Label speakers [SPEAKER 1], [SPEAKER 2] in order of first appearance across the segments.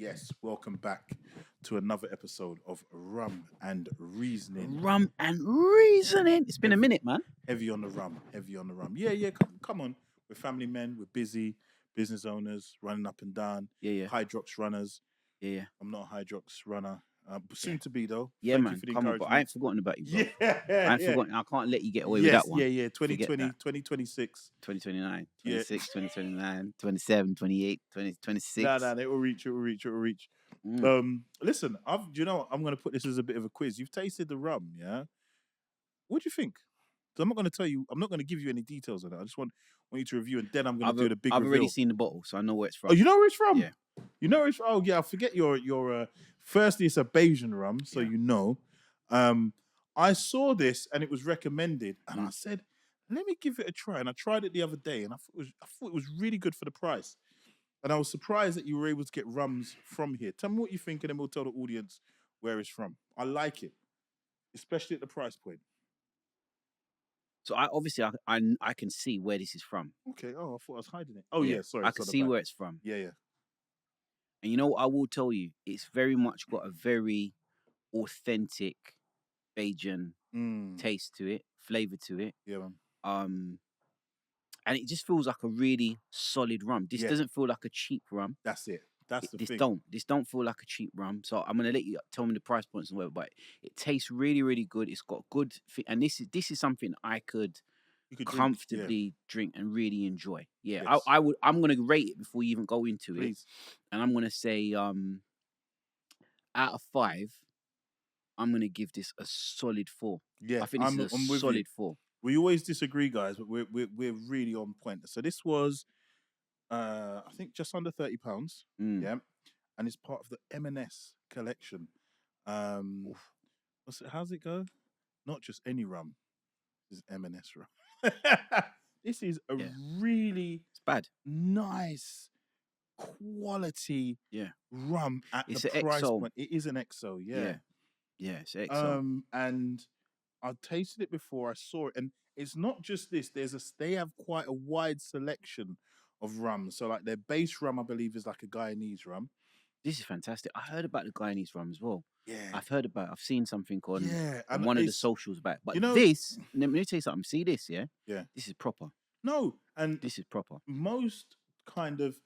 [SPEAKER 1] Yes, welcome back to another episode of Rum and Reasoning.
[SPEAKER 2] Rum and Reasoning. It's been a minute, man.
[SPEAKER 1] Heavy on the rum, heavy on the rum. Yeah, come on. We're family men, we're busy, business owners, running up and down.
[SPEAKER 2] Yeah.
[SPEAKER 1] Hydrox runners.
[SPEAKER 2] Yeah.
[SPEAKER 1] I'm not a Hydrox runner. Soon to be, though.
[SPEAKER 2] Yeah,
[SPEAKER 1] Thank
[SPEAKER 2] man.
[SPEAKER 1] you for the
[SPEAKER 2] Come on, bro.
[SPEAKER 1] encouragement.
[SPEAKER 2] I ain't forgotten about you, bro.
[SPEAKER 1] Yeah,
[SPEAKER 2] I ain't forgotten. I can't let you get away with that one.
[SPEAKER 1] Yeah. 2020,
[SPEAKER 2] Forget
[SPEAKER 1] 2026.
[SPEAKER 2] 2029,
[SPEAKER 1] Yeah.
[SPEAKER 2] 26, 2029, 27, 28, 2026.
[SPEAKER 1] Nah, it will reach. Listen, I'm going to put this as a bit of a quiz. You've tasted the rum, yeah? What do you think? So I'm not going to tell you. I'm not going to give you any details on it. I just want you to review, and then I'm going to do the big
[SPEAKER 2] I've
[SPEAKER 1] reveal.
[SPEAKER 2] already seen the bottle, so I know where it's from.
[SPEAKER 1] Oh, you know where it's from?
[SPEAKER 2] Yeah.
[SPEAKER 1] You know where it's from? Oh, yeah. I forget your. Firstly, it's a Bayesian rum, so you know. I saw this and it was recommended, and I said, "Let me give it a try." And I tried it the other day, and I thought it was really good for the price. And I was surprised that you were able to get rums from here. Tell me what you think, and then we'll tell the audience where it's from. I like it, especially at the price point.
[SPEAKER 2] So I can see where this is from.
[SPEAKER 1] Okay. Oh, I thought I was hiding it. Oh yeah, sorry.
[SPEAKER 2] I can see where it's from.
[SPEAKER 1] Yeah.
[SPEAKER 2] And you know what I will tell you? It's very much got a very authentic Bajan taste to it, flavor to it.
[SPEAKER 1] Yeah, man.
[SPEAKER 2] And it just feels like a really solid rum. This doesn't feel like a cheap rum.
[SPEAKER 1] That's it. That's the thing.
[SPEAKER 2] This don't feel like a cheap rum. So I'm gonna let you tell me the price points and whatever. But it tastes really, really good. It's got good, and this is something I could comfortably drink and really enjoy. Yeah, yes. I'm gonna rate it before you even go into it, and I'm gonna say out of 5, I'm gonna give this a solid 4.
[SPEAKER 1] Yeah,
[SPEAKER 2] I think this is a solid 4.
[SPEAKER 1] We always disagree, guys, but we're really on point. So this was, I think, just under £30. Yeah, and it's part of the M&S collection. How's it go? Not just any rum. This is M&S rum. This is a really nice quality rum at the price point. It is an XO, yeah.
[SPEAKER 2] Yeah, it's an XO.
[SPEAKER 1] And I've tasted it before. I saw it, and it's not just this. They have quite a wide selection of rum. So like their base rum, I believe, is like a Guyanese rum.
[SPEAKER 2] This is fantastic. I heard about the Guyanese rum as well.
[SPEAKER 1] Yeah,
[SPEAKER 2] I've seen something on one of the socials about it. But let me tell you something. See this, yeah?
[SPEAKER 1] Yeah.
[SPEAKER 2] This is proper.
[SPEAKER 1] No, and
[SPEAKER 2] this is proper.
[SPEAKER 1] Most kind of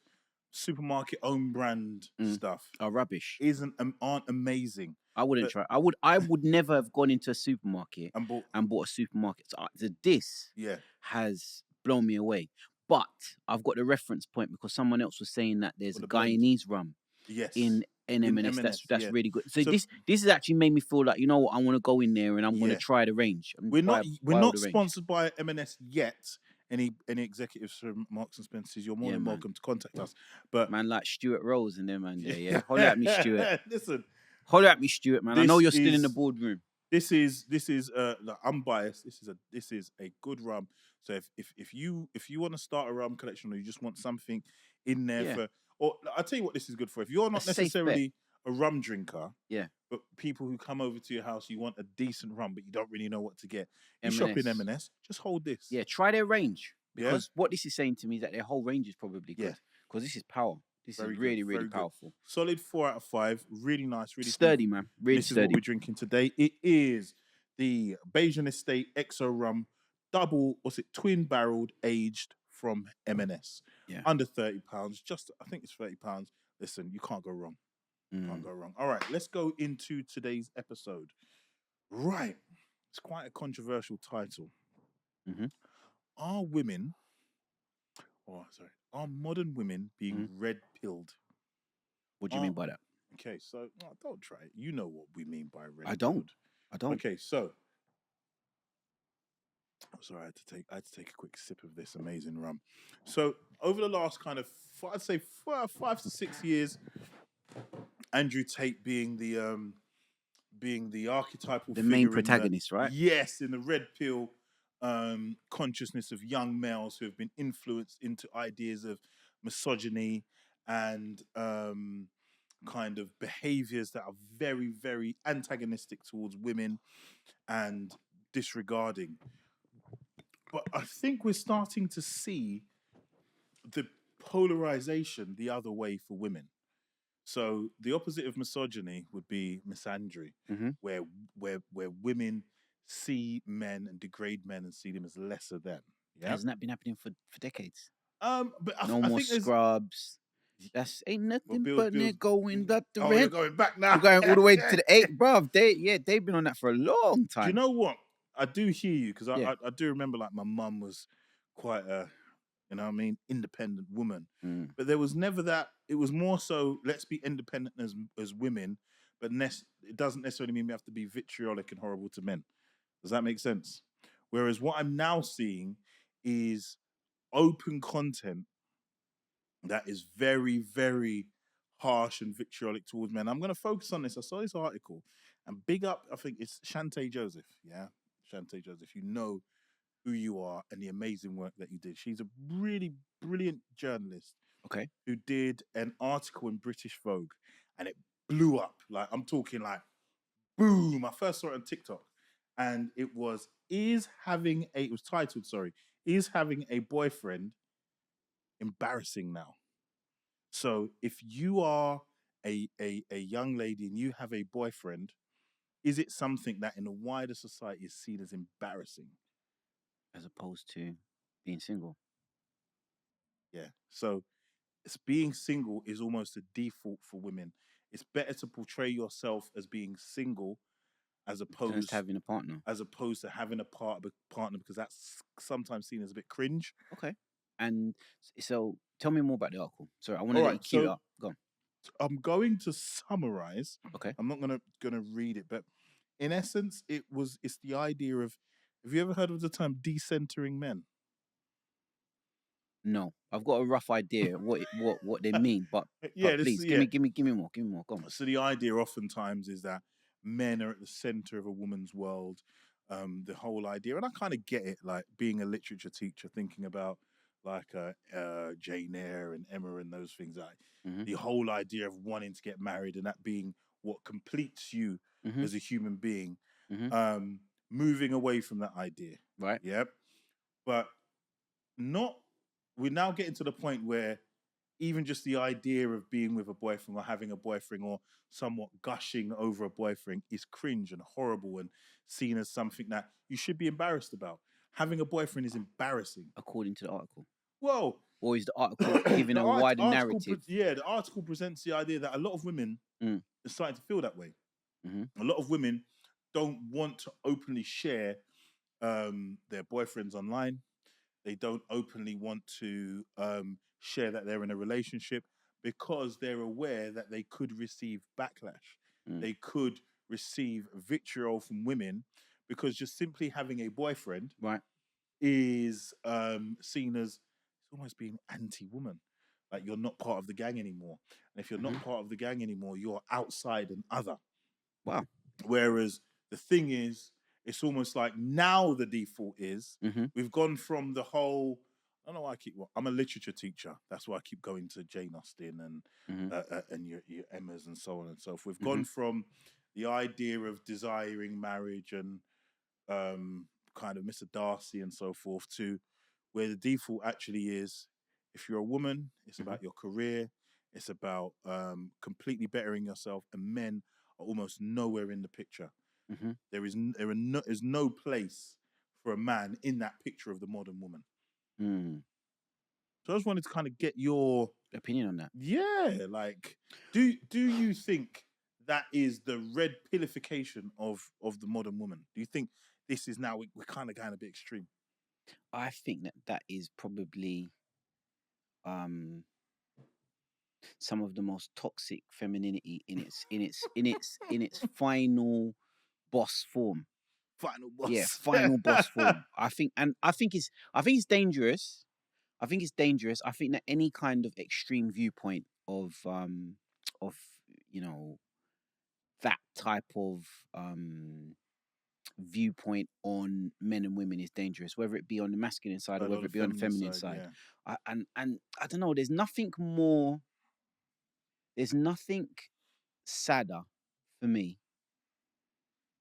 [SPEAKER 1] supermarket own brand stuff
[SPEAKER 2] are rubbish.
[SPEAKER 1] Aren't amazing.
[SPEAKER 2] I wouldn't try. I would never have gone into a supermarket and bought a supermarket. So this has blown me away. But I've got the reference point because someone else was saying that there's a Guyanese rum in M&S. That's really good. So this has actually made me feel like, you know what, I want to go in there and I'm going to try the range. We're
[SPEAKER 1] not sponsored by M&S yet. Any executives from Marks and Spencer's, you're more than welcome to contact us. But
[SPEAKER 2] man, like Stuart Rose and them, man, yeah. Holler at me, Stuart.
[SPEAKER 1] Listen,
[SPEAKER 2] holler at me, Stuart, man. I know you're still in the boardroom.
[SPEAKER 1] This is I'm biased. This is a good rum. So if you want to start a rum collection, or you just want something in there or I'll tell you what this is good for. If you're not necessarily a rum drinker, but people who come over to your house, you want a decent rum, but you don't really know what to get. You shop in M&S, just hold this.
[SPEAKER 2] Yeah, try their range. Because what this is saying to me is that their whole range is probably good. Because this is power. This is really, really powerful.
[SPEAKER 1] Good. Solid 4 out of 5. Really nice. Really
[SPEAKER 2] sturdy, man. Really
[SPEAKER 1] this
[SPEAKER 2] sturdy.
[SPEAKER 1] This is what we're drinking today. It is the Bayesian Estate XO rum, twin barreled, aged from M&S.
[SPEAKER 2] Yeah.
[SPEAKER 1] Under £30. I think it's £30. Listen, you can't go wrong. Can't go wrong. All right, let's go into today's episode. Right. It's quite a controversial title. Are modern women being red-pilled?
[SPEAKER 2] What do you mean by that?
[SPEAKER 1] Okay, so don't try it. You know what we mean by red-pilled.
[SPEAKER 2] I don't.
[SPEAKER 1] Okay, so sorry, I had to take a quick sip of this amazing rum. So over the last kind of, I'd say 5 to 6 years, Andrew Tate being the archetypal figure,
[SPEAKER 2] main protagonist, right?
[SPEAKER 1] Yes, in the red pill consciousness of young males who have been influenced into ideas of misogyny and kind of behaviors that are very, very antagonistic towards women and disregarding. But I think we're starting to see the polarization the other way for women. So the opposite of misogyny would be misandry,
[SPEAKER 2] Mm-hmm.
[SPEAKER 1] where women see men and degrade men and see them as lesser than. Yeah.
[SPEAKER 2] Hasn't that been happening for decades?
[SPEAKER 1] But
[SPEAKER 2] No
[SPEAKER 1] I
[SPEAKER 2] more
[SPEAKER 1] think there's
[SPEAKER 2] scrubs. That's ain't
[SPEAKER 1] well,
[SPEAKER 2] nothing
[SPEAKER 1] Bill's
[SPEAKER 2] but
[SPEAKER 1] Bill's.
[SPEAKER 2] they're going up the
[SPEAKER 1] Oh, you're
[SPEAKER 2] rent.
[SPEAKER 1] going back now.
[SPEAKER 2] I'm going all the way to the eight, bruv. They've been on that for a long
[SPEAKER 1] Do you
[SPEAKER 2] time.
[SPEAKER 1] know what? I do hear you because
[SPEAKER 2] Yeah.
[SPEAKER 1] I do remember like my mum was quite a, you know what I mean, independent woman.
[SPEAKER 2] Mm.
[SPEAKER 1] But there was never that. It was more so let's be independent as women, but it doesn't necessarily mean we have to be vitriolic and horrible to men. Does that make sense? Whereas what I'm now seeing is open content that is very, very harsh and vitriolic towards men. I'm going to focus on this. I saw this article and big up, I think it's Shantae Joseph. Yeah. Shantae Joseph. You know who you are and the amazing work that you did. She's a really brilliant journalist.
[SPEAKER 2] Okay.
[SPEAKER 1] Who did an article in British Vogue and it blew up. Like, I'm talking like, boom. I first saw it on TikTok and it was, it was titled, sorry, is having a boyfriend embarrassing now? So if you are a young lady and you have a boyfriend, is it something that in a wider society is seen as embarrassing?
[SPEAKER 2] As opposed to being single.
[SPEAKER 1] Yeah. So it's being single is almost a default for women. It's better to portray yourself as being single as
[SPEAKER 2] Just having a partner.
[SPEAKER 1] opposed to having a partner because that's sometimes seen as a bit cringe.
[SPEAKER 2] Okay. And so tell me more about the article. Sorry, I want to
[SPEAKER 1] All
[SPEAKER 2] let
[SPEAKER 1] right,
[SPEAKER 2] you cue it
[SPEAKER 1] so
[SPEAKER 2] up. Go on.
[SPEAKER 1] I'm going to summarize.
[SPEAKER 2] Okay.
[SPEAKER 1] I'm not gonna read it, but in essence, it's the idea of, have you ever heard of the term decentering men?
[SPEAKER 2] No, I've got a rough idea what they mean, but
[SPEAKER 1] Yeah,
[SPEAKER 2] please
[SPEAKER 1] yeah.
[SPEAKER 2] give me more. Go on.
[SPEAKER 1] So the idea oftentimes is that men are at the center of a woman's world. The whole idea, and I kind of get it, like being a literature teacher, thinking about like Jane Eyre and Emma and those things. Like
[SPEAKER 2] Mm-hmm.
[SPEAKER 1] the whole idea of wanting to get married and that being what completes you
[SPEAKER 2] Mm-hmm.
[SPEAKER 1] as a human being.
[SPEAKER 2] Mm-hmm.
[SPEAKER 1] Moving away from that idea,
[SPEAKER 2] Right.
[SPEAKER 1] yep. But not. We're now getting to the point where even just the idea of being with a boyfriend or having a boyfriend or somewhat gushing over a boyfriend is cringe and horrible and seen as something that you should be embarrassed about. Having a boyfriend is embarrassing.
[SPEAKER 2] According to the article.
[SPEAKER 1] Well,
[SPEAKER 2] Or is the article giving a wider narrative?
[SPEAKER 1] The article presents the idea that a lot of women are starting to feel that way.
[SPEAKER 2] Mm-hmm.
[SPEAKER 1] A lot of women don't want to openly share their boyfriends online. They don't openly want to share that they're in a relationship because they're aware that they could receive backlash. They could receive vitriol from women because just simply having a boyfriend
[SPEAKER 2] Right.
[SPEAKER 1] is seen as almost being anti-woman. Like you're not part of the gang anymore. And if you're not part of the gang anymore, you're outside and other.
[SPEAKER 2] Wow.
[SPEAKER 1] Whereas the thing is, it's almost like now the default is we've gone from the whole. I don't know why I'm a literature teacher. That's why I keep going to Jane Austen and your Emmas and so on and so forth. We've gone from the idea of desiring marriage and kind of Mr. Darcy and so forth to where the default actually is, if you're a woman, it's about your career, it's about completely bettering yourself, and men are almost nowhere in the picture. There's no place for a man in that picture of the modern woman. So I just wanted to kind of get your
[SPEAKER 2] opinion on that.
[SPEAKER 1] Yeah, like, do you think that is the red pillification of the modern woman? Do you think this is now we're kind of going a bit extreme?
[SPEAKER 2] I think that is probably some of the most toxic femininity in its final boss form.
[SPEAKER 1] Final boss.
[SPEAKER 2] Yeah, final boss form. I think it's dangerous. I think it's dangerous. I think that any kind of extreme viewpoint of that type of viewpoint on men and women is dangerous, whether it be on the masculine side or whether it be on the feminine side. Yeah. And I don't know. There's nothing sadder for me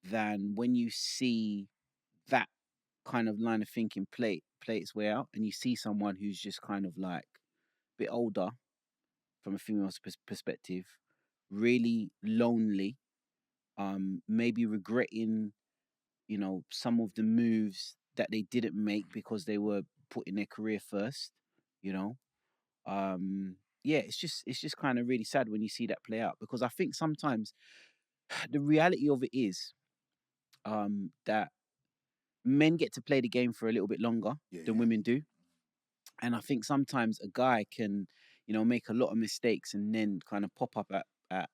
[SPEAKER 2] than when you see that kind of line of thinking play its way out, and you see someone who's just kind of like a bit older from a female's perspective, really lonely, maybe regretting, some of the moves that they didn't make because they were putting their career first, you know. Yeah, it's just kind of really sad when you see that play out, because I think sometimes the reality of it is that men get to play the game for a little bit longer
[SPEAKER 1] Yeah,
[SPEAKER 2] than
[SPEAKER 1] yeah.
[SPEAKER 2] women do. And I think sometimes a guy can, make a lot of mistakes and then kind of pop up at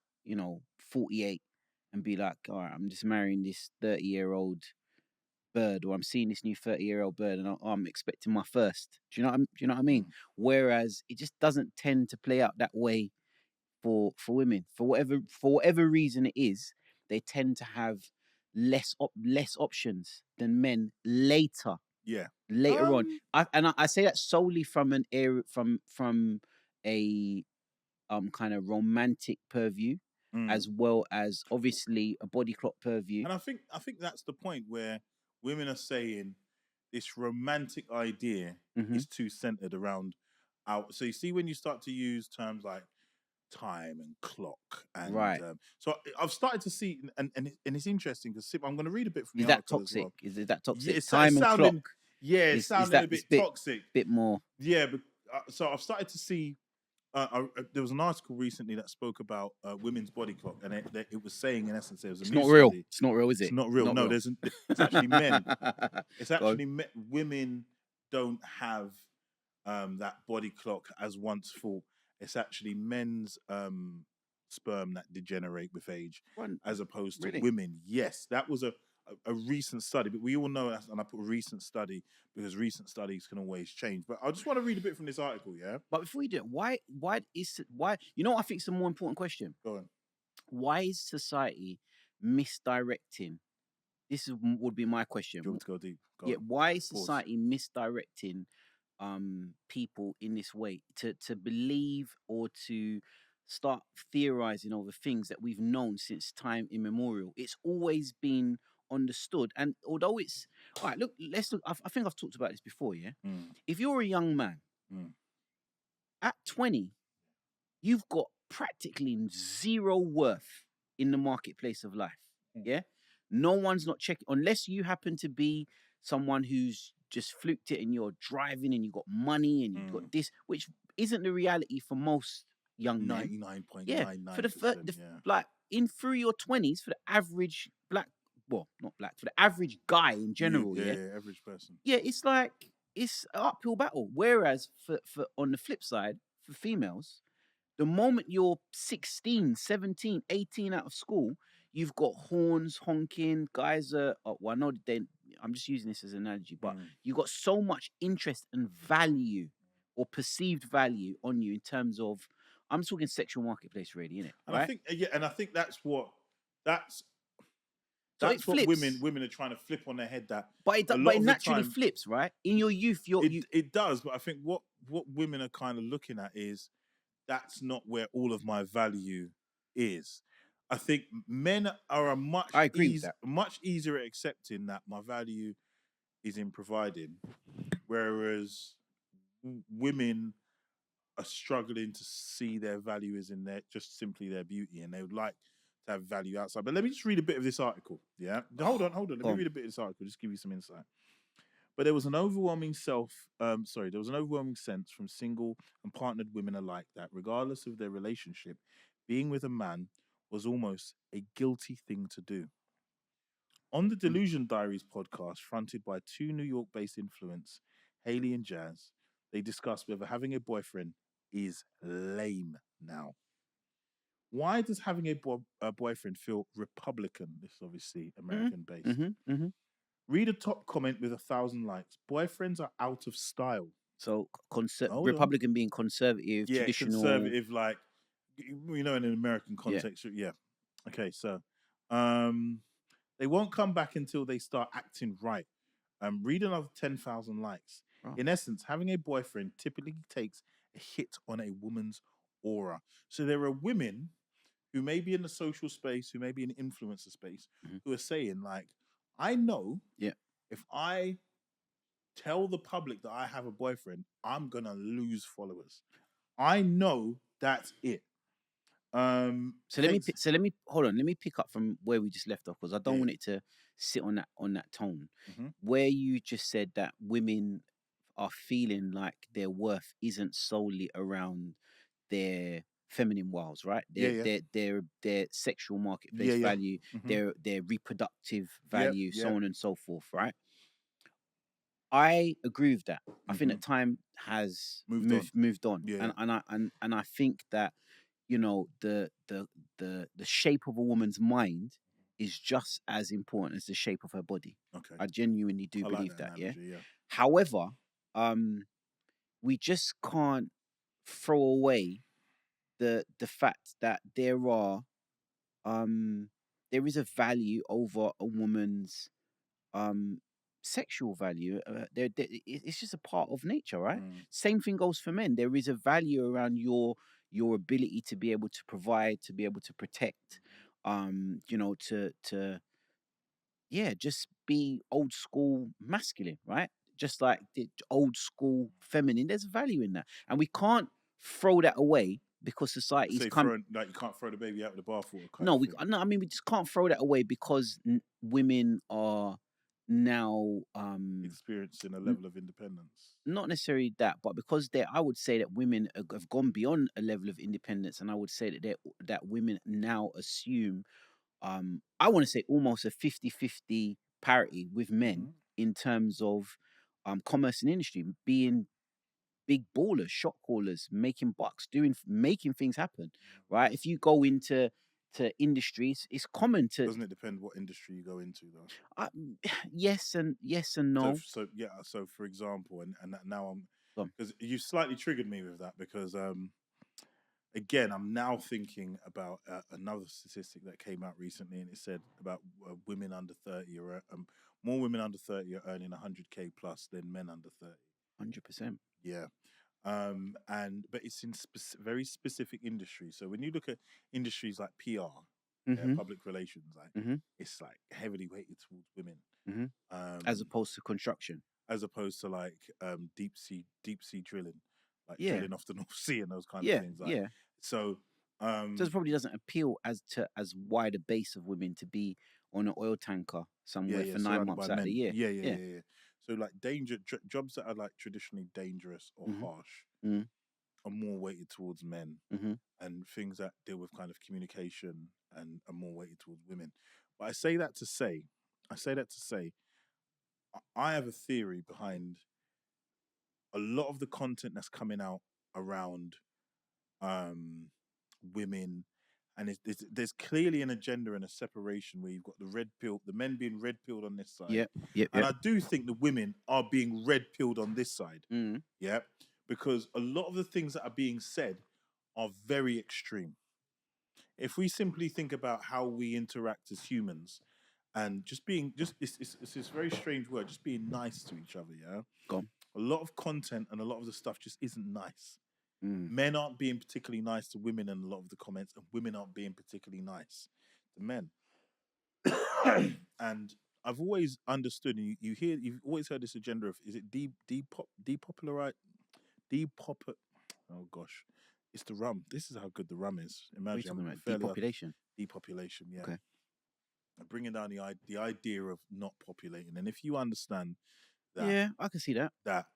[SPEAKER 2] 48 and be like, all right, I'm just marrying this 30-year-old bird, or I'm seeing this new 30-year-old bird, and I'm expecting my first. Do you know what I mean?
[SPEAKER 1] Mm.
[SPEAKER 2] Whereas it just doesn't tend to play out that way for women. For whatever reason it is, they tend to have less options than men
[SPEAKER 1] Yeah.
[SPEAKER 2] later on. I say that solely from an area from a kind of romantic purview,
[SPEAKER 1] Mm.
[SPEAKER 2] as well as obviously a body clock purview.
[SPEAKER 1] And I think that's the point where women are saying this romantic idea
[SPEAKER 2] Hmm.
[SPEAKER 1] is too centered around our. So you see when you start to use terms like time and clock, and
[SPEAKER 2] Right.
[SPEAKER 1] so I've started to see, and it's interesting because I'm going to read a bit from
[SPEAKER 2] Is
[SPEAKER 1] the
[SPEAKER 2] that
[SPEAKER 1] article as
[SPEAKER 2] toxic?
[SPEAKER 1] well.
[SPEAKER 2] Is that
[SPEAKER 1] Yeah,
[SPEAKER 2] toxic?
[SPEAKER 1] it's
[SPEAKER 2] Time and clock
[SPEAKER 1] sounding, yeah, it's
[SPEAKER 2] is
[SPEAKER 1] sounding
[SPEAKER 2] that
[SPEAKER 1] a
[SPEAKER 2] it's
[SPEAKER 1] bit
[SPEAKER 2] bit
[SPEAKER 1] toxic.
[SPEAKER 2] bit more
[SPEAKER 1] Yeah, but so I've started to see. There was an article recently that spoke about women's body clock, and it was saying, in essence, there was a
[SPEAKER 2] it's
[SPEAKER 1] new
[SPEAKER 2] not real.
[SPEAKER 1] study.
[SPEAKER 2] It's not real, is
[SPEAKER 1] It's
[SPEAKER 2] it?
[SPEAKER 1] not
[SPEAKER 2] It's
[SPEAKER 1] real.
[SPEAKER 2] not
[SPEAKER 1] No,
[SPEAKER 2] real.
[SPEAKER 1] it's actually men. It's
[SPEAKER 2] Go on.
[SPEAKER 1] actually women don't have that body clock as once thought. It's actually men's sperm that degenerate with age,
[SPEAKER 2] Run,
[SPEAKER 1] as opposed to
[SPEAKER 2] really?
[SPEAKER 1] women. Yes, that was a recent study, but we all know that, and I put a recent study because recent studies can always change. But I just want to read a bit from this article. Yeah,
[SPEAKER 2] But before you do it, why I think it's a more important question.
[SPEAKER 1] go on.
[SPEAKER 2] Why is society misdirecting? Would be my question.
[SPEAKER 1] Do you want me to go deep? Go
[SPEAKER 2] Yeah,
[SPEAKER 1] on.
[SPEAKER 2] why is
[SPEAKER 1] Pause.
[SPEAKER 2] society misdirecting people in this way to believe or to start theorizing over things that we've known since time immemorial? It's always been understood, and although it's all right, look, let's look. I think I've talked about this before. Yeah,
[SPEAKER 1] Mm,
[SPEAKER 2] if you're a young man
[SPEAKER 1] mm,
[SPEAKER 2] at 20, you've got practically zero worth in the marketplace of life.
[SPEAKER 1] mm,
[SPEAKER 2] Yeah. No one's not checking unless you happen to be someone who's just fluked it and you're driving and you got money and you've got
[SPEAKER 1] mm.
[SPEAKER 2] this, which isn't the reality for most young men. Yeah. For the first,
[SPEAKER 1] 99.99%. Yeah.
[SPEAKER 2] like in through your 20s, for the average black, well, not black, for the average guy in
[SPEAKER 1] You,
[SPEAKER 2] general,
[SPEAKER 1] yeah,
[SPEAKER 2] yeah.
[SPEAKER 1] yeah, average person.
[SPEAKER 2] Yeah, it's like it's an uphill battle. Whereas for on the flip side, for females, the moment you're 16, 17, 18 out of school, you've got horns honking, guys are, well, I know they, I'm just using this as an analogy, but
[SPEAKER 1] Mm.
[SPEAKER 2] you've got so much interest and value or perceived value on you in terms of, I'm talking sexual marketplace really, innit?
[SPEAKER 1] And I
[SPEAKER 2] Right?
[SPEAKER 1] think, yeah, and I think that's
[SPEAKER 2] So it
[SPEAKER 1] that's what
[SPEAKER 2] flips,
[SPEAKER 1] women are trying to flip on their head. That
[SPEAKER 2] but
[SPEAKER 1] a
[SPEAKER 2] but
[SPEAKER 1] lot
[SPEAKER 2] it
[SPEAKER 1] of the
[SPEAKER 2] naturally
[SPEAKER 1] time
[SPEAKER 2] flips, right? In your youth, you
[SPEAKER 1] it does, but I think what women are kind of looking at is that's not where all of my value is. I think men are a
[SPEAKER 2] I agree with that.
[SPEAKER 1] much easier at accepting that my value is in providing, whereas women are struggling to see their value is in their just simply their beauty, and they would like to have value outside. But let me just read a bit of this article. Yeah, hold on. Let
[SPEAKER 2] Go
[SPEAKER 1] me
[SPEAKER 2] on.
[SPEAKER 1] read a bit of this article. Just give you some insight. But there was an overwhelming there was an overwhelming sense from single and partnered women alike that, regardless of their relationship, being with a man was almost a guilty thing to do. On the
[SPEAKER 2] Mm.
[SPEAKER 1] Delusion Diaries podcast, fronted by two New York-based influence, Haley and Jazz, they discuss whether having a boyfriend is lame now. Why does having a boyfriend feel Republican? This is obviously American
[SPEAKER 2] Mm-hmm.
[SPEAKER 1] based.
[SPEAKER 2] Mm-hmm. Mm-hmm.
[SPEAKER 1] Read a top comment with 1,000 likes. Boyfriends are out of style.
[SPEAKER 2] So
[SPEAKER 1] Hold on.
[SPEAKER 2] Republican being conservative,
[SPEAKER 1] Yeah,
[SPEAKER 2] traditional.
[SPEAKER 1] conservative, like, in an American
[SPEAKER 2] Yeah.
[SPEAKER 1] context. Yeah. Okay, so they won't come back until they start acting right. Read another 10,000 likes.
[SPEAKER 2] Oh.
[SPEAKER 1] In essence, having a boyfriend typically takes a hit on a woman's aura. So there are women who may be in the social space, who may be in the influencer space,
[SPEAKER 2] Mhm.
[SPEAKER 1] who are saying, like, I know
[SPEAKER 2] Yeah.
[SPEAKER 1] if I tell the public that I have a boyfriend, I'm gonna lose followers. I know that's it.
[SPEAKER 2] So
[SPEAKER 1] Takes.
[SPEAKER 2] let me hold on. Let me pick up from where we just left off because I don't
[SPEAKER 1] Yeah.
[SPEAKER 2] want it to sit on that tone.
[SPEAKER 1] Hmm.
[SPEAKER 2] Where you just said that women are feeling like their worth isn't solely around their feminine wiles, right?
[SPEAKER 1] Yeah, yeah,
[SPEAKER 2] Their sexual
[SPEAKER 1] yeah,
[SPEAKER 2] marketplace
[SPEAKER 1] yeah.
[SPEAKER 2] value,
[SPEAKER 1] Hmm.
[SPEAKER 2] their reproductive
[SPEAKER 1] Yep,
[SPEAKER 2] value, so
[SPEAKER 1] yep.
[SPEAKER 2] on and so forth, right? I agree with that. I think
[SPEAKER 1] Hmm.
[SPEAKER 2] that time has
[SPEAKER 1] Moved on.
[SPEAKER 2] moved on,
[SPEAKER 1] Yeah,
[SPEAKER 2] and
[SPEAKER 1] yeah.
[SPEAKER 2] I think that the shape of a woman's mind is just as important as the shape of her body.
[SPEAKER 1] Okay.
[SPEAKER 2] I genuinely do
[SPEAKER 1] I like
[SPEAKER 2] believe
[SPEAKER 1] that
[SPEAKER 2] that. Yeah.
[SPEAKER 1] analogy. Yeah.
[SPEAKER 2] However, we just can't throw away the fact that um there is a value over a woman's um sexual value. It's just a part of nature, right?
[SPEAKER 1] Mm.
[SPEAKER 2] Same thing goes for men. There is a value around your ability to be able to provide, to be able to protect, to yeah, just be old school masculine, right? Just like the old school feminine. There's value in that, and we can't throw that away because society's
[SPEAKER 1] Say
[SPEAKER 2] come.
[SPEAKER 1] throwing like you can't throw the baby out with the bathwater kind
[SPEAKER 2] No,
[SPEAKER 1] of thing.
[SPEAKER 2] no. I mean, we just can't throw that away because women are now
[SPEAKER 1] Experiencing a
[SPEAKER 2] n-
[SPEAKER 1] level of independence.
[SPEAKER 2] not necessarily that, but because I would say that women have gone beyond a level of independence, and I would say that that women now assume, I want to say almost a 50-50 parity with men
[SPEAKER 1] Hmm.
[SPEAKER 2] in terms of commerce and industry, being big ballers, shot callers, making bucks, making things happen, right? If you go into industries, it's common to
[SPEAKER 1] Doesn't it depend what industry you go into though?
[SPEAKER 2] uh, yes and
[SPEAKER 1] So
[SPEAKER 2] no.
[SPEAKER 1] so yeah. So for example, now I'm
[SPEAKER 2] Um,
[SPEAKER 1] because you slightly triggered me with that because again, I'm now thinking about another statistic that came out recently, and it said about women under 30 or more women under 30 are earning 100K plus than men under 30.
[SPEAKER 2] 100%.
[SPEAKER 1] Yeah. And but it's in very specific industries. So when you look at industries like PR, yeah,
[SPEAKER 2] Mm-hmm.
[SPEAKER 1] public relations, like
[SPEAKER 2] Mm-hmm.
[SPEAKER 1] it's like heavily weighted towards women.
[SPEAKER 2] Mm-hmm. As
[SPEAKER 1] Um,
[SPEAKER 2] opposed to construction.
[SPEAKER 1] as opposed to like deep sea drilling, like
[SPEAKER 2] Yeah.
[SPEAKER 1] drilling off the North Sea and those kind of
[SPEAKER 2] Yeah.
[SPEAKER 1] things. Like
[SPEAKER 2] Yeah.
[SPEAKER 1] so,
[SPEAKER 2] So it
[SPEAKER 1] um,
[SPEAKER 2] probably doesn't appeal as wide a base of women to be on an oil tanker
[SPEAKER 1] yeah,
[SPEAKER 2] somewhere
[SPEAKER 1] yeah,
[SPEAKER 2] for nine
[SPEAKER 1] surrounded by
[SPEAKER 2] months out of the
[SPEAKER 1] men.
[SPEAKER 2] year.
[SPEAKER 1] Yeah, yeah,
[SPEAKER 2] Yeah.
[SPEAKER 1] yeah, yeah. So like jobs that are like traditionally dangerous or
[SPEAKER 2] Mm-hmm.
[SPEAKER 1] harsh
[SPEAKER 2] Mm-hmm.
[SPEAKER 1] are more weighted towards men,
[SPEAKER 2] Mm-hmm.
[SPEAKER 1] and things that deal with kind of communication and are more weighted towards women. But I say that to say, I have a theory behind a lot of the content that's coming out around um, women, and there's clearly an agenda and a separation where you've got the men being red pilled on this side,
[SPEAKER 2] Yep. Yep.
[SPEAKER 1] and
[SPEAKER 2] Yep.
[SPEAKER 1] I do think the women are being red pilled on this side.
[SPEAKER 2] Mm-hmm.
[SPEAKER 1] Yeah, because a lot of the things that are being said are very extreme. If we simply think about how we interact as humans and just being just it's this very strange word, just being nice to each other, yeah,
[SPEAKER 2] Go on.
[SPEAKER 1] a lot of content and a lot of the stuff just isn't nice.
[SPEAKER 2] Mm.
[SPEAKER 1] Men aren't being particularly nice to women in a lot of the comments, and women aren't being particularly nice to men. And I've always understood, and you've always heard this agenda of, is it depopularize depop oh gosh, it's the rum. This is how good the rum is.
[SPEAKER 2] What are you
[SPEAKER 1] Imagine
[SPEAKER 2] talking
[SPEAKER 1] I'm
[SPEAKER 2] about?
[SPEAKER 1] fairly
[SPEAKER 2] Depopulation.
[SPEAKER 1] depopulation, yeah.
[SPEAKER 2] Okay.
[SPEAKER 1] Bringing down the idea of not populating. And if you understand that
[SPEAKER 2] Yeah, I can see that.
[SPEAKER 1] that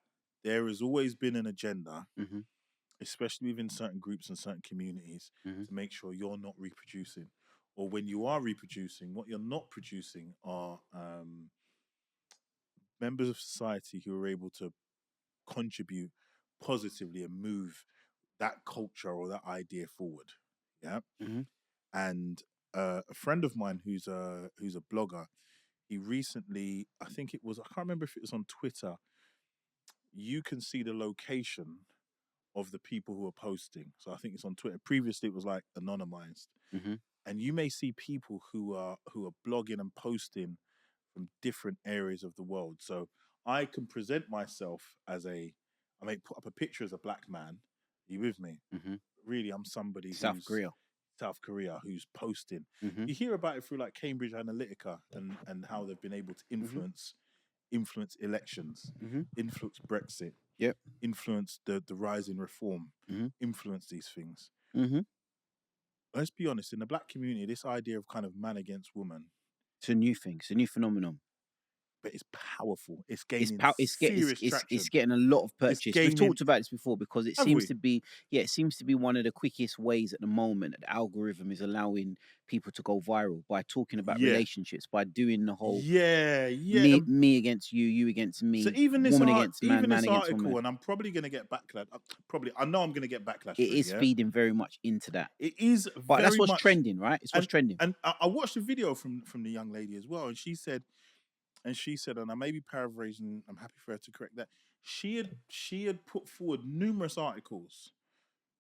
[SPEAKER 1] there has always been an agenda,
[SPEAKER 2] Mm-hmm.
[SPEAKER 1] especially within certain groups and certain communities,
[SPEAKER 2] Mm-hmm.
[SPEAKER 1] to make sure you're not reproducing, or when you are reproducing, what you're not producing are members of society who are able to contribute positively and move that culture or that idea forward. Yeah,
[SPEAKER 2] Mm-hmm.
[SPEAKER 1] and a friend of mine who's a blogger, he recently, I think it was, I can't remember if it was on Twitter, you can see the location of the people who are posting. So I think it's on Twitter. Previously it was like anonymized.
[SPEAKER 2] Mm-hmm.
[SPEAKER 1] And you may see people who are blogging and posting from different areas of the world. So I can present myself as I may put up a picture as a black man. Are you with me?
[SPEAKER 2] Mm-hmm.
[SPEAKER 1] Really, I'm somebody
[SPEAKER 2] South
[SPEAKER 1] who's
[SPEAKER 2] Korea.
[SPEAKER 1] South Korea who's posting.
[SPEAKER 2] Mm-hmm.
[SPEAKER 1] You hear about it through like Cambridge Analytica and how they've been able to
[SPEAKER 2] Mm-hmm.
[SPEAKER 1] influence elections,
[SPEAKER 2] Mm-hmm.
[SPEAKER 1] influence Brexit,
[SPEAKER 2] Yep.
[SPEAKER 1] influence the rise in reform,
[SPEAKER 2] Mm-hmm.
[SPEAKER 1] influence these things.
[SPEAKER 2] Mm-hmm.
[SPEAKER 1] let's be honest, in the black community, this idea of kind of man against woman,
[SPEAKER 2] It's a new thing. It's a new phenomenon.
[SPEAKER 1] but it's powerful. It's
[SPEAKER 2] It's
[SPEAKER 1] gaining
[SPEAKER 2] it's
[SPEAKER 1] serious traction.
[SPEAKER 2] getting a lot of
[SPEAKER 1] It's
[SPEAKER 2] purchase. We've
[SPEAKER 1] gaining,
[SPEAKER 2] talked about this before because it
[SPEAKER 1] have
[SPEAKER 2] seems
[SPEAKER 1] we?
[SPEAKER 2] to be it seems to be one of the quickest ways at the moment that the algorithm is allowing people to go viral by talking about
[SPEAKER 1] Yeah.
[SPEAKER 2] relationships, by doing the whole
[SPEAKER 1] Yeah, yeah.
[SPEAKER 2] me against you, you against
[SPEAKER 1] So
[SPEAKER 2] me,
[SPEAKER 1] even this
[SPEAKER 2] woman against man,
[SPEAKER 1] even
[SPEAKER 2] man
[SPEAKER 1] this
[SPEAKER 2] against
[SPEAKER 1] article,
[SPEAKER 2] woman.
[SPEAKER 1] and I'm probably going to get backlash. Probably, I know I'm going to get backlash
[SPEAKER 2] It
[SPEAKER 1] for it.
[SPEAKER 2] is
[SPEAKER 1] Yeah,
[SPEAKER 2] feeding very much into that.
[SPEAKER 1] it is
[SPEAKER 2] But that's
[SPEAKER 1] very
[SPEAKER 2] what's
[SPEAKER 1] much.
[SPEAKER 2] trending, right? It's what's
[SPEAKER 1] And
[SPEAKER 2] trending.
[SPEAKER 1] I watched a video from the young lady as well, and she said, and I may be paraphrasing. I'm happy for her to correct that. She had put forward numerous articles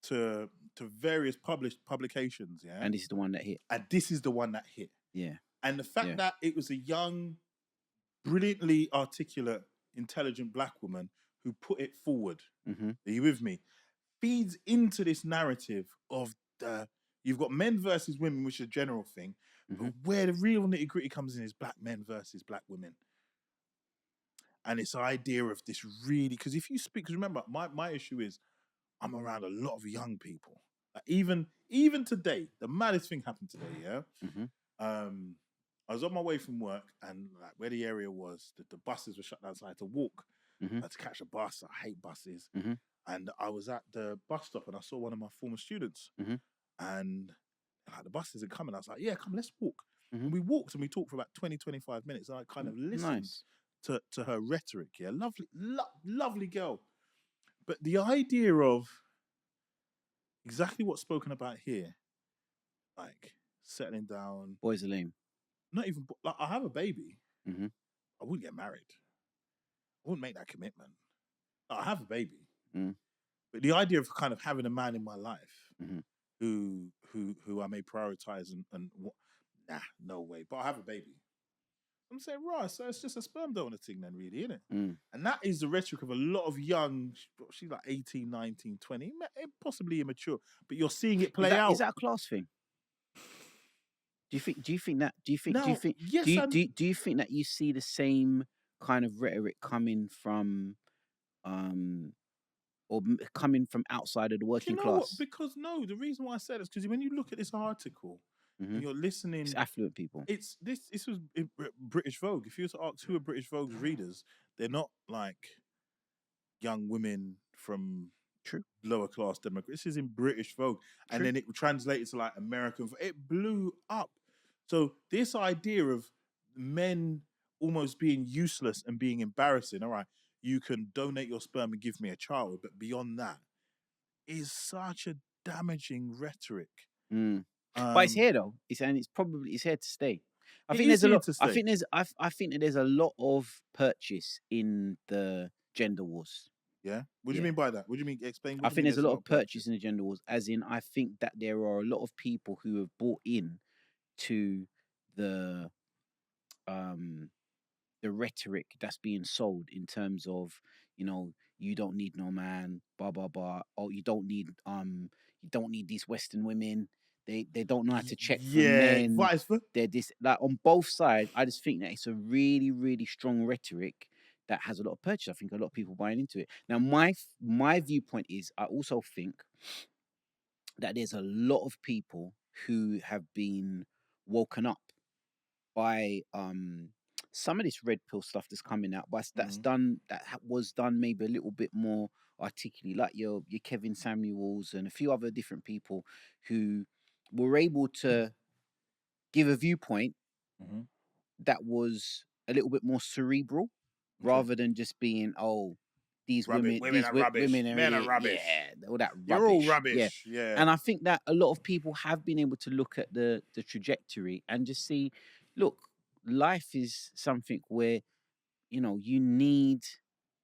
[SPEAKER 1] to various published publications. Yeah,
[SPEAKER 2] And this is the one that hit.
[SPEAKER 1] and this is the one that hit.
[SPEAKER 2] Yeah.
[SPEAKER 1] And the fact
[SPEAKER 2] Yeah.
[SPEAKER 1] that it was a young, brilliantly articulate, intelligent black woman who put it forward.
[SPEAKER 2] Mm-hmm.
[SPEAKER 1] Are you with me? Feeds into this narrative of you've got men versus women, which is a general thing,
[SPEAKER 2] Mm-hmm.
[SPEAKER 1] but where the real nitty gritty comes in is black men versus black women. And it's idea of this really, because if you speak, because remember, my issue is I'm around a lot of young people. Like even today, the maddest thing happened today, yeah?
[SPEAKER 2] Mm-hmm.
[SPEAKER 1] I was on my way from work, and like where the area was, the buses were shut down, so I had to walk.
[SPEAKER 2] Mm-hmm.
[SPEAKER 1] I had to catch a bus. I hate buses.
[SPEAKER 2] Mm-hmm.
[SPEAKER 1] And I was at the bus stop, and I saw one of my former students.
[SPEAKER 2] Mm-hmm.
[SPEAKER 1] And like, the bus isn't coming. I was like, yeah, come, let's walk.
[SPEAKER 2] Mm-hmm.
[SPEAKER 1] And we walked, and we talked for about 20, 25 minutes. And I kind of listened to her rhetoric. Yeah, lovely girl. But the idea of exactly what's spoken about here, like settling down.
[SPEAKER 2] Boys are lame.
[SPEAKER 1] Not even, like, I have a baby.
[SPEAKER 2] Mm-hmm.
[SPEAKER 1] I wouldn't get married. I wouldn't make that commitment. I have a baby.
[SPEAKER 2] Mm.
[SPEAKER 1] But the idea of kind of having a man in my life
[SPEAKER 2] Mm-hmm.
[SPEAKER 1] who I may prioritize and nah, no way. But I have a baby. I'm saying, right, so it's just a sperm donor thing then, really, isn't it?
[SPEAKER 2] Mm.
[SPEAKER 1] And that is the rhetoric of a lot of young, she's like 18, 19, 20, possibly immature, but you're seeing it play out.
[SPEAKER 2] Is that a class thing? Do you think that do you think that you see the same kind of rhetoric coming from coming from outside of the working class?
[SPEAKER 1] What? Because no, the reason why I said it is because when you look at this article,
[SPEAKER 2] mm-hmm.
[SPEAKER 1] and you're listening,
[SPEAKER 2] it's affluent people.
[SPEAKER 1] This was British Vogue. If you were to ask who are British Vogue's readers, they're not like young women from lower class demographics. This is in British Vogue, and then it translated to like American. It blew up. So this idea of men almost being useless and being embarrassing. All right, you can donate your sperm and give me a child, but beyond that, is such a damaging rhetoric.
[SPEAKER 2] Mm. But it's here though. It's here to stay. I think there's that there's a lot of purchase in the gender wars.
[SPEAKER 1] Yeah. What do you mean by that? What do you mean? Explain.
[SPEAKER 2] I think there's a lot of purchase in the gender wars, as in I think that there are a lot of people who have bought in to the rhetoric that's being sold in terms of, you don't need no man, blah blah blah. Oh, you don't need these Western women. They don't know how to check for men. They're this, like, on both sides. I just think that it's a really, really strong rhetoric that has a lot of purchase. I think a lot of people buying into it. Now, my viewpoint is, I also think that there's a lot of people who have been woken up by some of this red pill stuff that's coming out, but was done maybe a little bit more articulately, like your Kevin Samuels and a few other different people who were able to give a viewpoint that was a little bit more cerebral, rather than just being, these women are rubbish,
[SPEAKER 1] men are rubbish,
[SPEAKER 2] all that rubbish.
[SPEAKER 1] You're all rubbish, yeah.
[SPEAKER 2] And I think that a lot of people have been able to look at the trajectory and just see, look, life is something where you need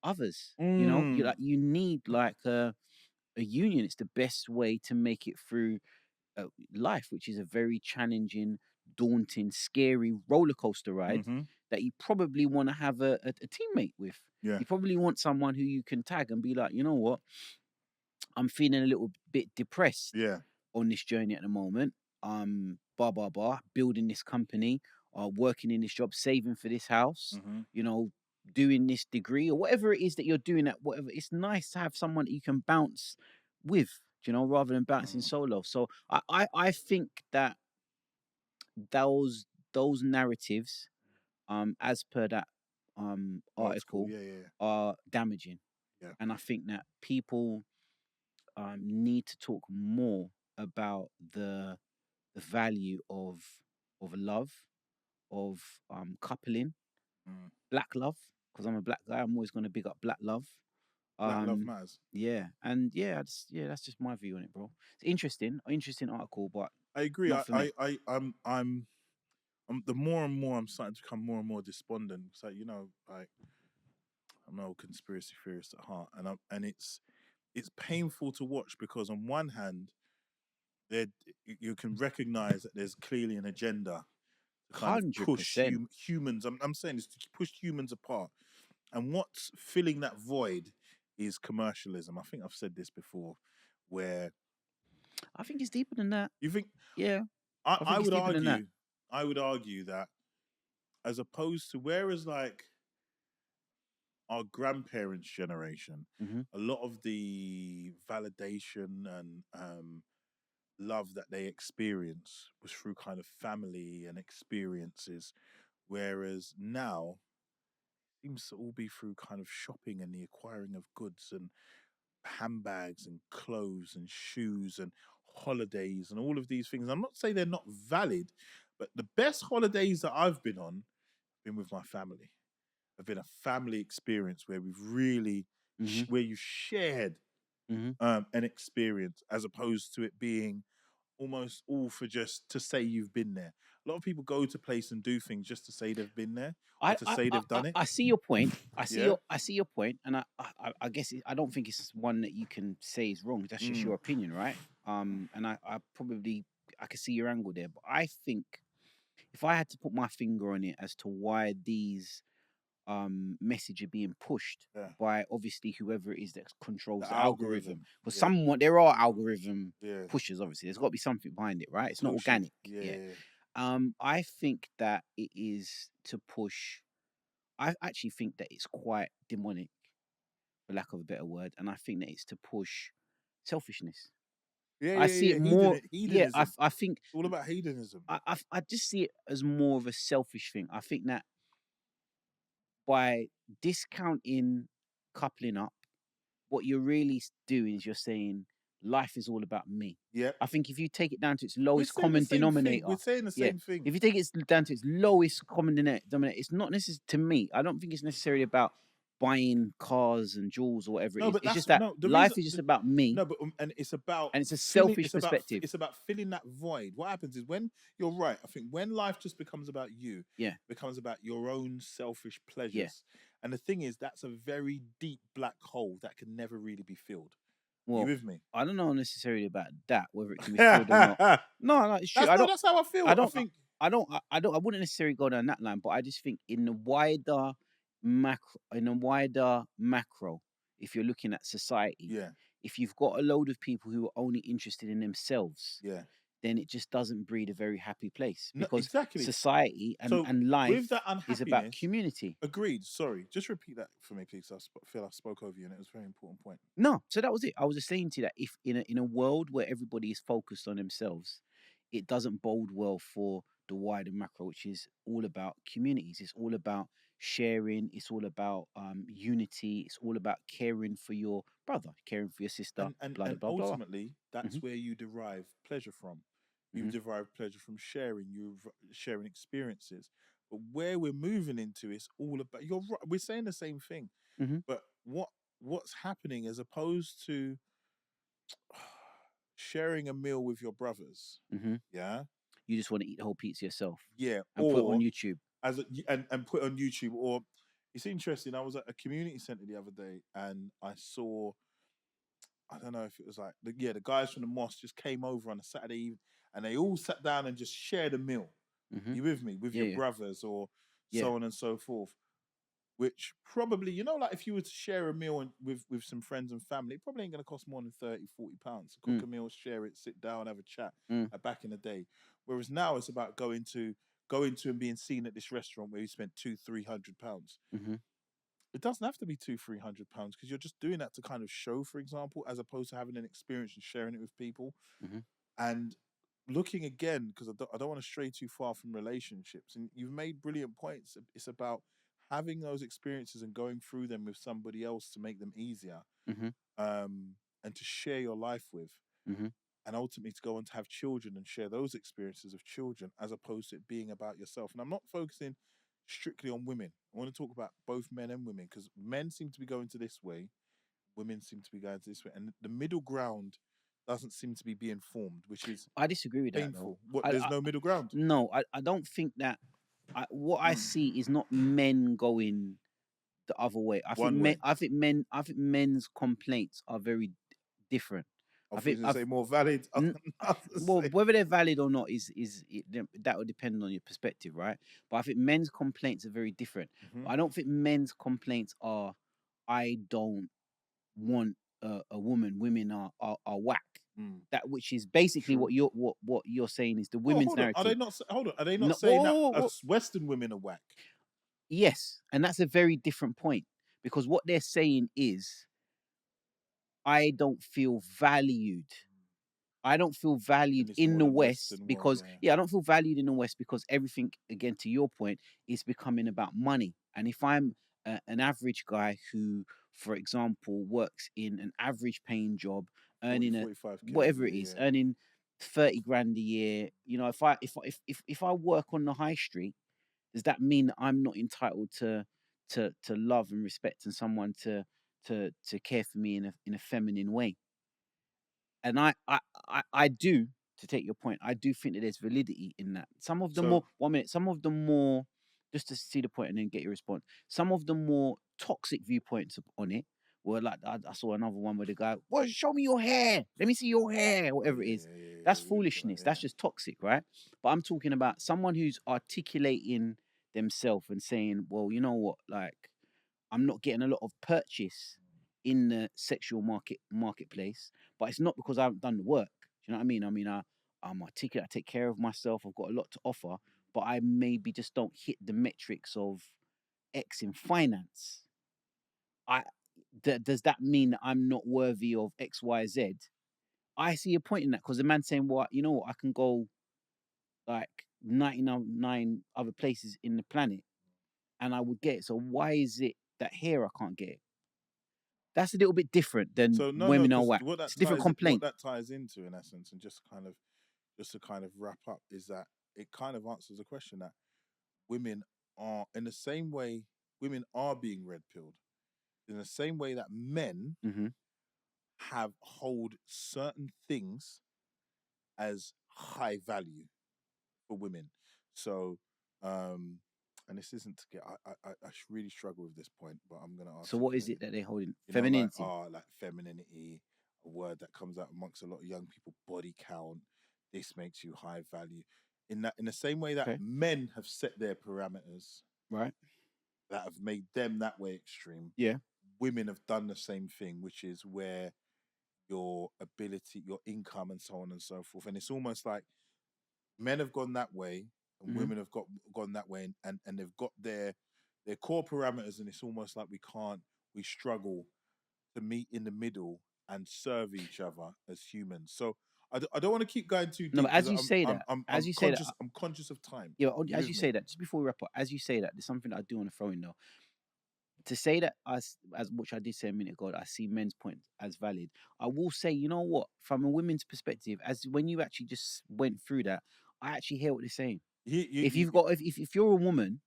[SPEAKER 2] others. You need like a union. It's the best way to make it through life, which is a very challenging, daunting, scary roller coaster ride that you probably want to have a teammate with. You probably want someone who you can tag and be like, you know what, I'm feeling a little bit depressed on this journey at the moment. Building this company, working in this job, saving for this house, doing this degree or whatever it is that you're doing, at whatever. It's nice to have someone that you can bounce with. Do you know, rather than bouncing solo. So I think that those those narratives, as per that
[SPEAKER 1] Article.
[SPEAKER 2] article,
[SPEAKER 1] Yeah, yeah,
[SPEAKER 2] are damaging,
[SPEAKER 1] yeah.
[SPEAKER 2] and I think that people need to talk more about the value of love, of coupling,
[SPEAKER 1] Mm.
[SPEAKER 2] black love. Because I'm a black guy, I'm always going to big up black love.
[SPEAKER 1] Black love
[SPEAKER 2] Um,
[SPEAKER 1] matters.
[SPEAKER 2] yeah, and yeah, that's just my view on it, bro. It's interesting article, but
[SPEAKER 1] I agree.
[SPEAKER 2] not for me.
[SPEAKER 1] The more and more I'm starting to become more and more despondent. It's like, like I'm no conspiracy theorist at heart, and it's painful to watch because on one hand, there you can recognize that there's clearly an agenda to kind of push
[SPEAKER 2] 100%.
[SPEAKER 1] humans. I'm saying this to push humans apart, and what's filling that void is commercialism. I think I've said this before, where
[SPEAKER 2] I think it's deeper than that.
[SPEAKER 1] you think
[SPEAKER 2] Yeah,
[SPEAKER 1] I,
[SPEAKER 2] I
[SPEAKER 1] I
[SPEAKER 2] think it's
[SPEAKER 1] would
[SPEAKER 2] deeper than that.
[SPEAKER 1] argue, I would argue that as opposed to whereas like our grandparents' generation,
[SPEAKER 2] Hmm.
[SPEAKER 1] a lot of the validation and love that they experience was through kind of family and experiences, whereas now it seems to all be through kind of shopping and the acquiring of goods and handbags and clothes and shoes and holidays and all of these things. I'm not saying they're not valid, but the best holidays that I've been on have been with my family. Have been a family experience where we've really,
[SPEAKER 2] Hmm.
[SPEAKER 1] where you shared
[SPEAKER 2] Hmm.
[SPEAKER 1] an experience as opposed to it being almost all for just to say you've been there. A lot of people go to place and do things just to say they've been there or
[SPEAKER 2] I,
[SPEAKER 1] to
[SPEAKER 2] I
[SPEAKER 1] say
[SPEAKER 2] I
[SPEAKER 1] they've
[SPEAKER 2] I
[SPEAKER 1] done it.
[SPEAKER 2] I see your point.
[SPEAKER 1] Yeah.
[SPEAKER 2] I see your point, and I guess I don't think it's one that you can say is wrong. That's just
[SPEAKER 1] Mm.
[SPEAKER 2] your opinion, right? And I probably I can see your angle there, but I think if I had to put my finger on it as to why these message are being pushed
[SPEAKER 1] Yeah.
[SPEAKER 2] by obviously whoever it is that controls
[SPEAKER 1] The
[SPEAKER 2] the algorithm,
[SPEAKER 1] algorithm.
[SPEAKER 2] because
[SPEAKER 1] Yeah.
[SPEAKER 2] someone there are algorithm
[SPEAKER 1] Yeah.
[SPEAKER 2] pushers. Obviously, there's got to be something behind it, right? It's not
[SPEAKER 1] Push you.
[SPEAKER 2] organic.
[SPEAKER 1] Yeah.
[SPEAKER 2] Yeah.
[SPEAKER 1] Yeah.
[SPEAKER 2] I think that it is to push. I actually think that it's quite demonic, for lack of a better word, and I think that it's to push selfishness.
[SPEAKER 1] Yeah.
[SPEAKER 2] I
[SPEAKER 1] Yeah.
[SPEAKER 2] see it
[SPEAKER 1] Yeah.
[SPEAKER 2] more. Yeah,
[SPEAKER 1] Hedonism.
[SPEAKER 2] I think
[SPEAKER 1] It's all about hedonism.
[SPEAKER 2] I just see it as more of a selfish thing. I think that by discounting coupling up, what you're really doing is you're saying life is all about me.
[SPEAKER 1] Yep.
[SPEAKER 2] I think if you take it down to its
[SPEAKER 1] We're
[SPEAKER 2] lowest
[SPEAKER 1] saying the
[SPEAKER 2] common
[SPEAKER 1] same thing.
[SPEAKER 2] denominator,
[SPEAKER 1] We're saying the
[SPEAKER 2] yeah,
[SPEAKER 1] same thing.
[SPEAKER 2] if you take it down to its lowest common denominator, it's not necessarily to me. I don't think it's necessarily about buying cars and jewels or whatever it
[SPEAKER 1] No,
[SPEAKER 2] is.
[SPEAKER 1] but
[SPEAKER 2] It's
[SPEAKER 1] that's
[SPEAKER 2] just that
[SPEAKER 1] no the reason.
[SPEAKER 2] life is just about me,
[SPEAKER 1] No, but and it's about
[SPEAKER 2] and it's a
[SPEAKER 1] filling.
[SPEAKER 2] selfish
[SPEAKER 1] It's about
[SPEAKER 2] perspective.
[SPEAKER 1] it's about filling that void. What happens is when you're right. I think when life just becomes about you,
[SPEAKER 2] Yeah,
[SPEAKER 1] becomes about your own selfish
[SPEAKER 2] yeah.
[SPEAKER 1] pleasures. And the thing is, that's a very deep black hole that can never really be filled. You
[SPEAKER 2] Well,
[SPEAKER 1] with me?
[SPEAKER 2] I don't know necessarily about that, whether it can be filled or not.
[SPEAKER 1] that's
[SPEAKER 2] No, no, it's true.
[SPEAKER 1] no, that's how I
[SPEAKER 2] I
[SPEAKER 1] feel. I
[SPEAKER 2] don't,
[SPEAKER 1] think.
[SPEAKER 2] I wouldn't necessarily go down that line, but I just think in the wider macro, if you're looking at society,
[SPEAKER 1] Yeah,
[SPEAKER 2] if you've got a load of people who are only interested in themselves,
[SPEAKER 1] yeah.
[SPEAKER 2] then it just doesn't breed a very happy place
[SPEAKER 1] No,
[SPEAKER 2] because
[SPEAKER 1] exactly.
[SPEAKER 2] society
[SPEAKER 1] So
[SPEAKER 2] and
[SPEAKER 1] with that
[SPEAKER 2] life is about
[SPEAKER 1] unhappiness,
[SPEAKER 2] community.
[SPEAKER 1] agreed. Sorry, just repeat that for me, please. Feel I spoke over you, and it was a very important point.
[SPEAKER 2] No, so that was it. I was just saying to you that if in a world where everybody is focused on themselves, it doesn't bode well for the wider macro, which is all about communities. It's all about sharing. It's all about unity. It's all about caring for your brother, caring for your sister. Blah
[SPEAKER 1] And
[SPEAKER 2] blah blah blah.
[SPEAKER 1] ultimately that's
[SPEAKER 2] Mhm,
[SPEAKER 1] where you derive pleasure from. You
[SPEAKER 2] mhm,
[SPEAKER 1] derive pleasure from sharing, sharing experiences. But where we're moving into is all about, you're right, we're saying the same thing,
[SPEAKER 2] mhm,
[SPEAKER 1] but what's happening as opposed to sharing a meal with your brothers,
[SPEAKER 2] mhm.
[SPEAKER 1] yeah,
[SPEAKER 2] You just want to eat the whole pizza yourself
[SPEAKER 1] yeah,
[SPEAKER 2] and put it on
[SPEAKER 1] or
[SPEAKER 2] YouTube.
[SPEAKER 1] and put on YouTube, or it's interesting. I was at a community center the other day and I saw, I don't know if it was like the guys from the mosque just came over on a Saturday evening and they all sat down and just shared a meal.
[SPEAKER 2] Mhm.
[SPEAKER 1] You with me? With
[SPEAKER 2] Yeah,
[SPEAKER 1] your
[SPEAKER 2] yeah,
[SPEAKER 1] brothers or
[SPEAKER 2] yeah.
[SPEAKER 1] so on and so forth. Which probably, like if you were to share a meal with some friends and family, it probably ain't gonna cost more than 30, £40 to cook
[SPEAKER 2] Mm,
[SPEAKER 1] a meal, share it, sit down, have a chat,
[SPEAKER 2] mm,
[SPEAKER 1] back in the day. Whereas now it's about going to and being seen at this restaurant where you spent £200-300.
[SPEAKER 2] mhm.
[SPEAKER 1] It doesn't have to be £200-300 because you're just doing that to kind of show, for example, as opposed to having an experience and sharing it with people.
[SPEAKER 2] Mm-hmm.
[SPEAKER 1] And looking again, because I don't want to stray too far from relationships. And you've made brilliant points. It's about having those experiences and going through them with somebody else to make them easier,
[SPEAKER 2] Mm-hmm.
[SPEAKER 1] and to share your life with,
[SPEAKER 2] Mm-hmm.
[SPEAKER 1] and ultimately to go on to have children and share those experiences of children, as opposed to it being about yourself. And I'm not focusing strictly on women. I want to talk about both men and women, because men seem to be going to this way, women seem to be going to this way, and the middle ground doesn't seem to be being formed, which is
[SPEAKER 2] I disagree with that though.
[SPEAKER 1] painful. What?
[SPEAKER 2] I,
[SPEAKER 1] There's
[SPEAKER 2] I
[SPEAKER 1] no middle ground.
[SPEAKER 2] no, I don't think that. What I see is not men going the other way.
[SPEAKER 1] One way.
[SPEAKER 2] I think men's complaints are very different.
[SPEAKER 1] I
[SPEAKER 2] I
[SPEAKER 1] thought you
[SPEAKER 2] think
[SPEAKER 1] were going to
[SPEAKER 2] I've
[SPEAKER 1] say more valid.
[SPEAKER 2] n- well,
[SPEAKER 1] Say.
[SPEAKER 2] whether they're valid or not that will depend on your perspective, right? But I think men's complaints are very different.
[SPEAKER 1] Mm-hmm.
[SPEAKER 2] I don't think men's complaints are, I don't want a woman. Women are whack.
[SPEAKER 1] Mm.
[SPEAKER 2] That which is basically
[SPEAKER 1] True.
[SPEAKER 2] what you're saying is the
[SPEAKER 1] Oh,
[SPEAKER 2] women's
[SPEAKER 1] hold on. Are they
[SPEAKER 2] narrative.
[SPEAKER 1] not? Hold on. Are they not
[SPEAKER 2] No,
[SPEAKER 1] saying that us Western women are whack?
[SPEAKER 2] yes, and that's a very different point because what they're saying is, I don't feel valued. I don't feel
[SPEAKER 1] And
[SPEAKER 2] valued
[SPEAKER 1] it's
[SPEAKER 2] in
[SPEAKER 1] more
[SPEAKER 2] the
[SPEAKER 1] the
[SPEAKER 2] West
[SPEAKER 1] Western world,
[SPEAKER 2] because,
[SPEAKER 1] yeah.
[SPEAKER 2] yeah, I don't feel valued in the West because everything, again, to your point, is becoming about money. And if I'm an average guy who, for example, works in an average paying job,
[SPEAKER 1] 40,
[SPEAKER 2] earning
[SPEAKER 1] 45K,
[SPEAKER 2] whatever it
[SPEAKER 1] yeah,
[SPEAKER 2] is,
[SPEAKER 1] yeah.
[SPEAKER 2] earning 30 grand a year, if I work on the high street, does that mean that I'm not entitled to love and respect and someone to care for me in a feminine way? And I do, to take your point, I do think that there's validity in that. Some of the more
[SPEAKER 1] So,
[SPEAKER 2] 1 minute, some of the more, just to see the point and then get your response. Some of the more toxic viewpoints on it were like, I saw another one where the guy, well, show me your hair, let me see your hair,
[SPEAKER 1] oh
[SPEAKER 2] whatever it
[SPEAKER 1] yeah,
[SPEAKER 2] is.
[SPEAKER 1] yeah, yeah, yeah.
[SPEAKER 2] That's
[SPEAKER 1] We went to that,
[SPEAKER 2] foolishness. That's
[SPEAKER 1] yeah.
[SPEAKER 2] just toxic, right? But I'm talking about someone who's articulating themselves and saying, well, you know what, like, I'm not getting a lot of purchase in the sexual marketplace, but it's not because I haven't done the work. Do you know what I mean? I'm articulate, I take care of myself, I've got a lot to offer, but I maybe just don't hit the metrics of X in finance. I does that mean that I'm not worthy of X, Y, Z? I see a point in that because the man's saying, well, you know what, I can go like 99 other places in the planet and I would get it. So why is it that here I can't get it? That's a little bit different than
[SPEAKER 1] So no,
[SPEAKER 2] women are
[SPEAKER 1] because
[SPEAKER 2] whack. It's a different
[SPEAKER 1] what
[SPEAKER 2] complaint.
[SPEAKER 1] that ties into, in essence, and just to kind of wrap up, is that it kind of answers the question that women are, in the same way women are being red pilled, in the same way that men
[SPEAKER 2] Hmm.
[SPEAKER 1] have hold certain things as high value for women. So, and this isn't to get, really struggle with this point, but I'm going to
[SPEAKER 2] So what is
[SPEAKER 1] articulate
[SPEAKER 2] it
[SPEAKER 1] it.
[SPEAKER 2] that they're holding?
[SPEAKER 1] You know,
[SPEAKER 2] Femininity.
[SPEAKER 1] like femininity, a word that comes out amongst a lot of young people, body count. This makes you high value. In the same way that
[SPEAKER 2] Okay.
[SPEAKER 1] men have set their parameters
[SPEAKER 2] Right.
[SPEAKER 1] that have made them that way extreme,
[SPEAKER 2] Yeah.
[SPEAKER 1] women have done the same thing, which is where your ability, your income, and so on and so forth. And it's almost like men have gone that way and
[SPEAKER 2] Hmm.
[SPEAKER 1] women have gone that way, and they've got their core parameters, and it's almost like we struggle to meet in the middle and serve each other as humans. So I don't want to keep going too
[SPEAKER 2] No, but
[SPEAKER 1] deep because
[SPEAKER 2] as you say that,
[SPEAKER 1] I'm conscious of time.
[SPEAKER 2] yeah.
[SPEAKER 1] You
[SPEAKER 2] As
[SPEAKER 1] with
[SPEAKER 2] you
[SPEAKER 1] me?
[SPEAKER 2] say that, just before we wrap up, as you say that, there's something that I do want to throw in though. To say that, as which I did say a minute ago, I see men's point as valid. I will say, you know what, from a women's perspective, as when you actually just went through that, I actually hear what they're saying. If you've got, if you're a woman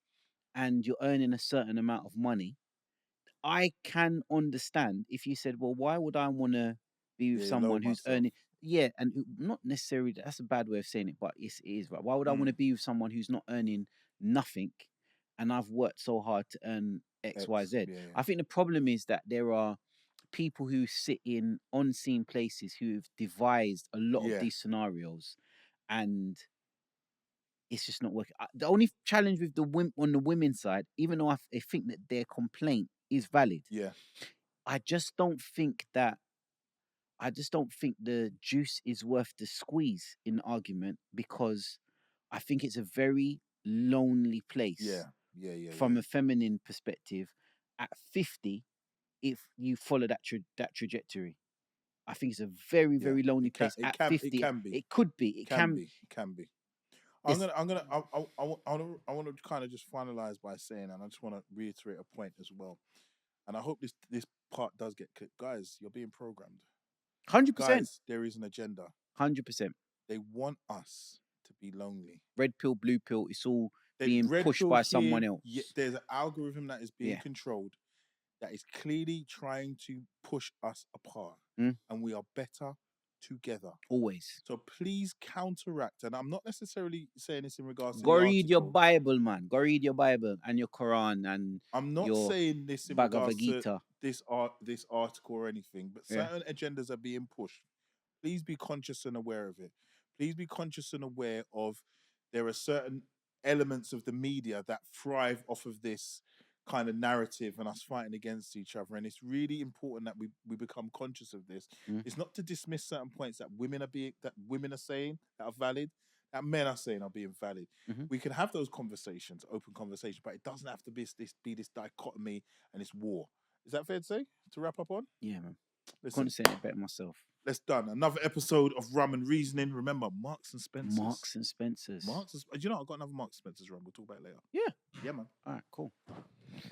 [SPEAKER 2] and you're earning a certain amount of money, I can understand if you said, well, why would I want to be with
[SPEAKER 1] yeah, lower
[SPEAKER 2] someone who's
[SPEAKER 1] myself.
[SPEAKER 2] earning, yeah, and not necessarily, that's a bad way of saying it, but it is right. Why would I want to
[SPEAKER 1] Mm,
[SPEAKER 2] be with someone who's not earning nothing and I've worked so hard to earn X, Y,
[SPEAKER 1] X,
[SPEAKER 2] Z?
[SPEAKER 1] yeah, yeah,
[SPEAKER 2] I think the problem is that there are people who sit in unseen places who've devised a lot of
[SPEAKER 1] yeah,
[SPEAKER 2] these scenarios and it's just not working. The only challenge with the women on the women's side, even though I think that their complaint is valid,
[SPEAKER 1] yeah,
[SPEAKER 2] I just don't think that I just don't think the juice is worth the squeeze in the argument because I think it's a very lonely
[SPEAKER 1] yeah,
[SPEAKER 2] place
[SPEAKER 1] yeah, yeah,
[SPEAKER 2] from
[SPEAKER 1] yeah.
[SPEAKER 2] a feminine perspective. at 50, if you follow that trajectory. I think it's a very, very lonely place. At 50,
[SPEAKER 1] it can be.
[SPEAKER 2] it could be. It can
[SPEAKER 1] be. It can be. I want to kind of just finalize by saying, and I just want to reiterate a point as well. And I hope this part does get clipped. Guys, you're being programmed.
[SPEAKER 2] 100%.
[SPEAKER 1] Guys, there is an agenda.
[SPEAKER 2] 100%.
[SPEAKER 1] They want us to be lonely.
[SPEAKER 2] Red pill, blue pill, it's all being pushed by someone else.
[SPEAKER 1] There's an algorithm that is being controlled that is clearly trying to push us apart. And we are better together.
[SPEAKER 2] Always.
[SPEAKER 1] So please counteract. And I'm not necessarily saying this in regards to
[SPEAKER 2] go read your Bible, man. Go read your Bible and your Quran and
[SPEAKER 1] I'm not saying this in regards to this article or anything, but certain agendas are being pushed. Please be conscious and aware of it. Please be conscious and aware of there are certain elements of the media that thrive off of this kind of narrative and us fighting against each other. And it's really important that we become conscious of this. It's not to dismiss certain points that women are saying that are valid, that men are saying are being valid. We can have those conversations, open conversations, but it doesn't have to be this dichotomy and this war. Is that fair to say? To wrap up on?
[SPEAKER 2] Yeah, man. Couldn't say it better myself.
[SPEAKER 1] Let's done. Another episode of Rum and Reasoning. Remember, Marks and Spencers.
[SPEAKER 2] Marks and Spencers.
[SPEAKER 1] Do you know, I've got another Marks and Spencers rum. We'll talk about it later.
[SPEAKER 2] Yeah.
[SPEAKER 1] Yeah, man.
[SPEAKER 2] All right, cool.